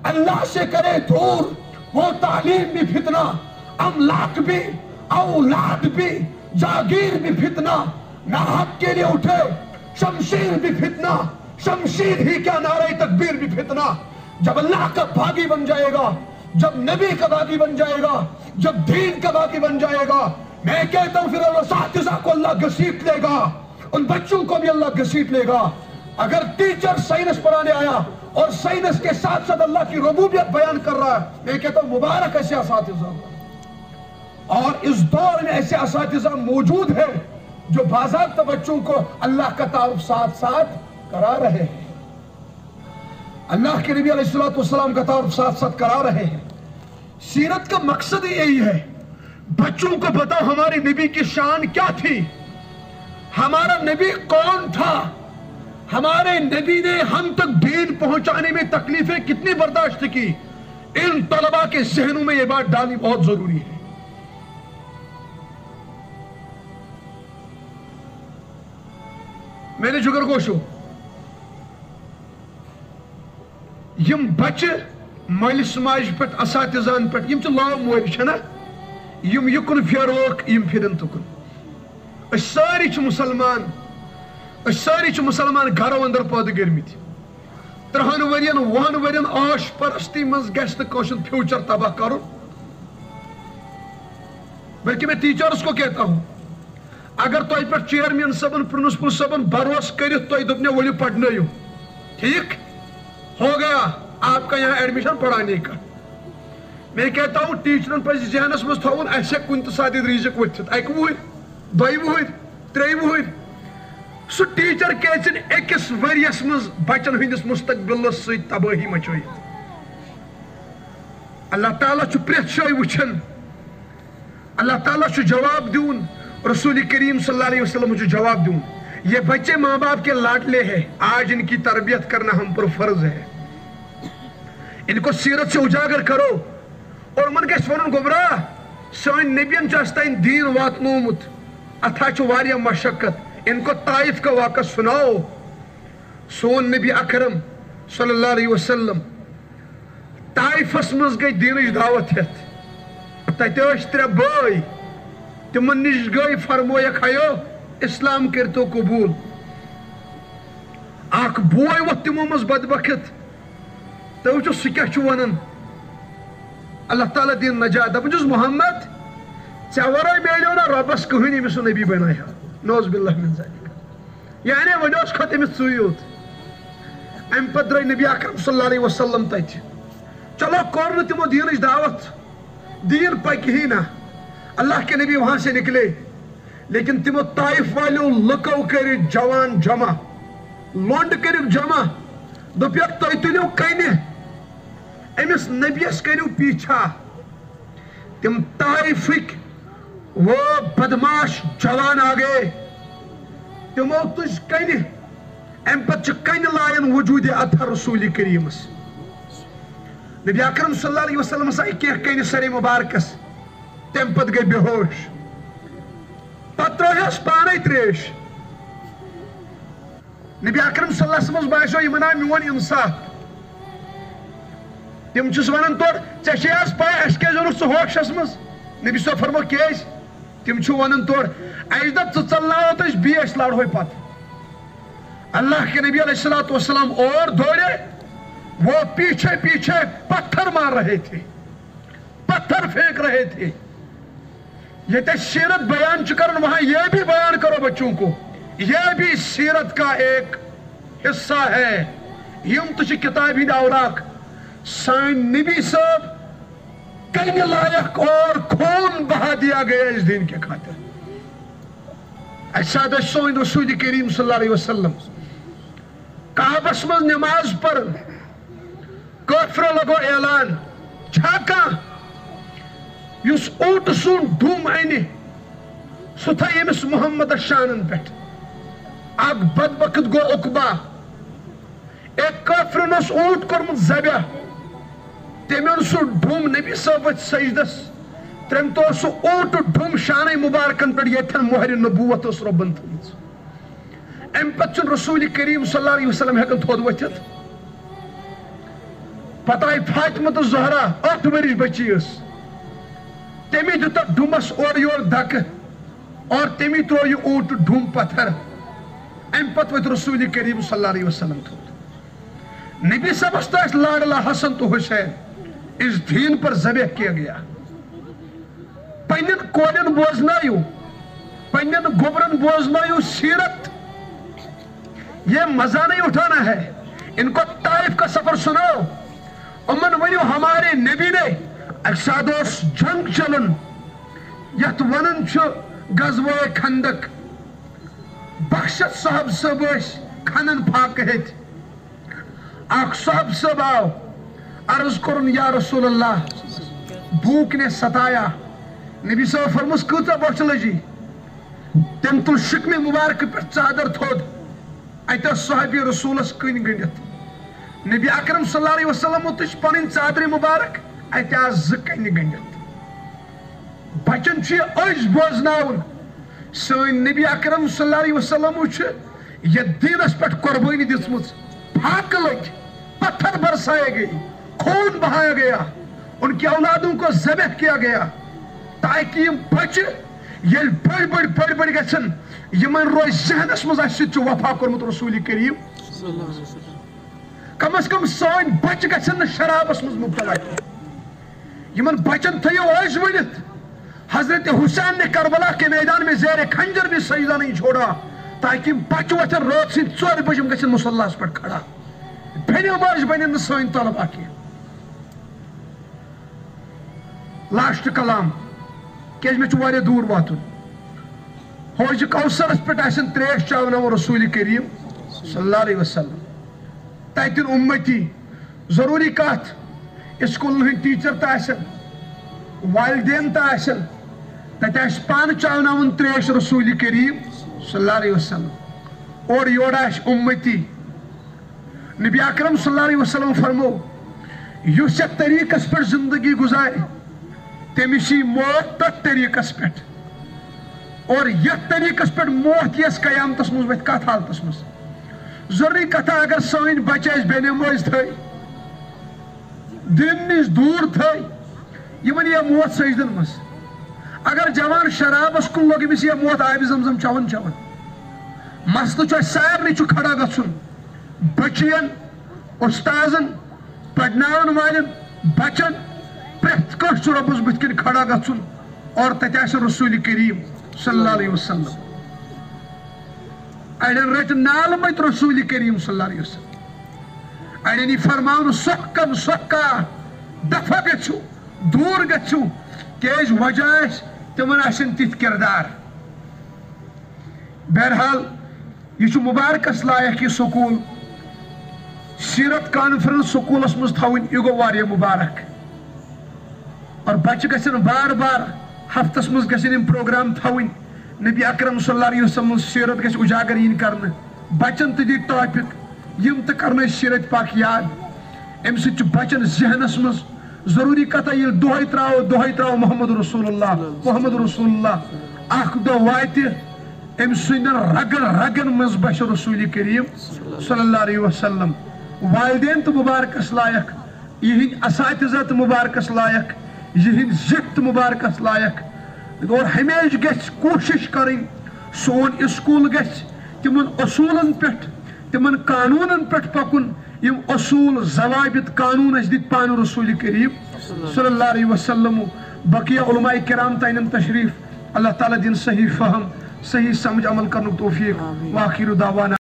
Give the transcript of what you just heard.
اللہ سے کرے دور، وہ تعلیم بھی فتنہ، املاک بھی، اولاد بھی، جاگیر بھی فتنہ، ناحق کے لیے اٹھے شمشیر بھی فتنہ، شمشیر ہی کیا نعرہ تکبیر بھی فتنہ۔ جب اللہ کا باغی بن جائے گا، جب نبی کا باغی بن جائے گا، جب دین کا باغی بن جائے گا، میں کہتا ہوں پھر اللہ اساتذہ کو اللہ گھسیٹ لے گا، ان بچوں کو بھی اللہ گھسیٹ لے گا۔ اگر ٹیچر سائنس پڑھانے آیا اور سائنس کے ساتھ ساتھ اللہ کی ربوبیت بیان کر رہا ہے، میں کہتا ہوں مبارک ایسے اساتذہ۔ اور اس دور میں ایسے اساتذہ موجود ہیں جو باضابطہ بچوں کو اللہ کا تعارف ساتھ ساتھ کرا رہے ہیں، اللہ کے نبی علیہ السلام کا تعارف ساتھ ساتھ کرا رہے ہیں۔ سیرت کا مقصد ہی یہی ہے، بچوں کو بتاؤ ہماری نبی کی شان کیا تھی، ہمارا نبی کون تھا، ہمارے نبی نے ہم تک دین پہنچانے میں تکلیفیں کتنی برداشت کی۔ ان طلباء کے ذہنوں میں یہ بات ڈالنی بہت ضروری ہے۔ میں نے جگر گوشو یم بچے مالس ماج پٹ اساتذان پٹ یم چھ لاو موری چھنا یم یکن فیروک یم پھرن تکن اس ساری چھ مسلمان گھرو اندر پود گرمت 30 ورین 1 ورین آش پرستی مز گشت کوشن فیوچر تباہ کرو۔ بلکہ میں ٹیچرز کو کہتا ہوں اگر تو پر چیئرمین صاحبن پرنسپل صاحبن بھروس کرت تو دپنے ولو پڑھنائیو ٹھیک ہو گیا آپ کا یہاں ایڈمیشن پڑھانے کا۔ میں کہتا ہوں ٹیچرن پہ ذہنس مز تھون ایسے کن تو ساتھ ریزک وتھت 1 وہر 2 وہر 3 وہر سو ٹیچر کیچن ایکس وریس مز بچن ہندس مستقبل سی تباہی مچویت۔ اللہ تعالیٰ چھ پریت شائی وچھن، اللہ تعالیٰ چھ جواب دیون، رسول کریم صلی اللہ علیہ وسلم جو جواب دوں۔ یہ بچے ماں باپ کے لاڈلے ہیں، آج ان کی تربیت کرنا ہم پر فرض ہے۔ ان کو سیرت سے اجاگر کرو اور من کے سونن گمراہ سوین نبیان چاستین دین واتنومت اتھا چو واریا مشقت، ان کو طائف کا واقع سناؤ۔ سون نبی اکرم صلی اللہ علیہ وسلم طائف اسمز گئی دینش دعوت ہت، تیتوش 3 بائی تمن نش گئی فرمویا کھایو اسلام کرتو قبول۔ اخ بوئے و تمو مز بدبخت تو وچھو سکیا چھو ونن اللہ تعالیٰ دین نجات دپن چھس محمد ژے ورٲے میلیو نا رۄبس کٕہٕنۍ ییٚمِس سُہ نبی بنایہِ ہا، نعوذ باللہ من ذالک۔ یعنی وۄنۍ اوس کھوٚت أمِس ژٕے یوت۔ امہِ پتہٕ درٛاے نبی اکرم صلی اللہ علیہ وسلم تتہِ، چلو کوٚر نہٕ تِمو دیٖنٕچ دعوت، دین پکہِ ہی نہ۔ اللہ کے نبی وہاں سے نکلے لیکن تمو طائف والیوں لکو کری جوان جمع، لونڈ کری جمع، دپیک تو تلیو کنے امس نبیس کریو پیچھا۔ تم طائفک وہ بدماش جوان آگئے، تمو تج کنے ام پت کن لائن وجود اطہر رسول کریمس۔ نبی اکرم صلی اللہ علیہ وسلم سائی کیا کن سر مبارکس، تم پت گئی بے ہوش، پترہس پانے تریش۔ نبی اکرم صلی اللہ علیہ وسلم باسو یہ منا میون انصاف، تم چھس ونن تور ژے چھے اس پاے اس کے ضرورت ژٕ ہوشس مز؟ نبی صلی فرمو کیس؟ تم چھو ونن تور اس دپ ژٕ ژلناو تس بیس لڑوے پت۔ اللہ کے نبی علیہ السلام اور دوڑے، وہ پیچھے پیچھے پتھر مار رہے تھے، پتھر پھینک رہے تھے۔ یہ تے سیرت بیان چکرن وہاں یہ بھی بیان کرو بچوں کو، یہ بھی سیرت کا ایک حصہ ہے۔ یم تجھے کتابی دوراک سائن نبی صاحب کہیں لائق اور خون بہا دیا گیا اس دین کے خاطر۔ ایسا دسوین رسول کریم صلی اللہ علیہ وسلم کعبس مز نماز پر کافر لگو اعلان چھاکا یس اوٹ سون ڈوم اینی سو تھا یمس محمد شانن پیٹھ۔ اگ بدبخت گو عقبہ، ایک کافرن اس اوٹ کرمت ذبح، تمن سو ڈوم نبی صاحب سجدس، ترم تو سو اوٹ ڈوم شان مبارکن پر یتھن مہر نبوت اس ربن تھمت۔ ام پت چھ رسول کریم صلی اللہ علیہ وسلم ہیکن تھود وتھت۔ پتہ آئی فاطمہ زہرا 8 ورش بچی اس تمی دیتا ڈومس اور یور دھک اور تمی ترو یہ اونٹ ڈھوم پتھر ام پت وت رسول کریم صلی اللہ علیہ وسلم تھوت نبی سمجھتا ہے لاڈلا حسن تو حسین اس دین پر ذبح کیا گیا پنن کولن بوزنائیو پنن گبرن بوزنائیو سیرت یہ مزہ نہیں اٹھانا ہے ان کو طائف کا سفر سناؤ امن ونیو ہمارے نبی نے اکساد اس جنگ چلن یت ونن چھو غزوہ خندق بخشت صاحب صاحب کھنن پھاک ہت اخ صاحب صاحب آو عرض کرن یا رسول اللہ بھوک نے ستایا نبی صاحب فرمس کتا بوچھ لجی تم تل شکم مبارک پر چادر تھود ایتا صحابی رسول اس کن گنڈت نبی اکرم صلی اللہ علیہ وسلم تش پنن چادر مبارک ایتا زکن گنڈت بچن چھ اج بوزناون سن نبی اکرم صلی اللہ علیہ وسلم یہ دینس پہ قربانی دسمت پھاک لگ پتھر برسائے گئی خون بہایا گیا ان کی اولادوں کو ذبح کیا گیا تاکہ یہ بچ یہ بڑ گھن یمن روز ذہنس مز وفا کورمت رسول کریم کم از کم سن بچ گھن شرابس مز مبتلا یمن بچن تھیو آج ونت حضرت حسین نے کربلا کے میدان میں زیر خنجر بھی سجدہ نہیں چھوڑا تاکہ بچ وچن رات سے 4 بجے گھن مصلاس پر کھڑا بھنیو باج بنن سن طلبہ کی لاسٹ کلام کیج میں چوارے دور واتن ہوج کوثرس پہ آسن تریش چاوناو رسول کریم صلی اللہ علیہ وسلم تاتن امتی ضروری کات اسکول ہن ٹیچر تا آسن والدین تا آسن تت آس پان چاوناون تریش رسول کریم صلی اللہ علیہ وسلم اور یور آس امتی نبی اکرم صلی اللہ علیہ وسلم فرمو یس یت طریقس پر زندگی گزارے تمشی موت تت طریقس پہ اور یت طریقس پہ موت یس قیامتس مز وت کت حالتس مز ضروری کتھا اگر سن بچہ اس بے نماز تھے دین نش دور تھے یمن یہ موت سجدن مز اگر جوان شرابس کن لوگ امس یہ موت آب زمزم چون چون مسئلہ سارے کھڑا گھن بچین استاذن پڑھناون والن بچن پریت کس ربس بت کن کھڑا گھن اور تت رسول کریم صلی اللہ علیہ وسلم اڑین رٹ نال مت رسول کریم صلی اللہ علیہ وسلم اڑین فرمان سکن سکا دفع گھو دور گھو کیج وجہ تمن آسن تت کردار بہرحال یہ مبارکس لائق یہ سکول سیرت کانفرنس سکولس مز تھوین یہ گو واریاہ مبارک اور بچہ گھن بار بار ہفتس مز گھن پروگرام تھوین نبی اکرم صلی اللہ علیہ وسلم سیرت گھس اجاگر ین کرنے بچن تہ دی ٹاپک یم تہ کرنے سیرت پاک یاد ام سچ بچن ذہنس مز ضروری کتھا یہ دہائی تراو محمد رسول اللہ اخ دہ وات ام سندن رگن رگن مز بش رسول کریم صلی اللہ علیہ وسلم والدین تو مبارکس لائق یہ اساتذہ تو مبارکس لائق یہ زت مبارکس لائق اور ہمیش گھس کوشش کریں سون اسکول گھس تمن اصولن پہ تمن قانونن پہ پکن یم اصول ضوابط قانون اس دت پان رسول کریم صلی اللہ علیہ وسلم بقیہ علماء کرام تین تشریف اللہ تعالی دین صحیح فہم صحیح سمجھ عمل کرنے توفیق وآخر دعوانا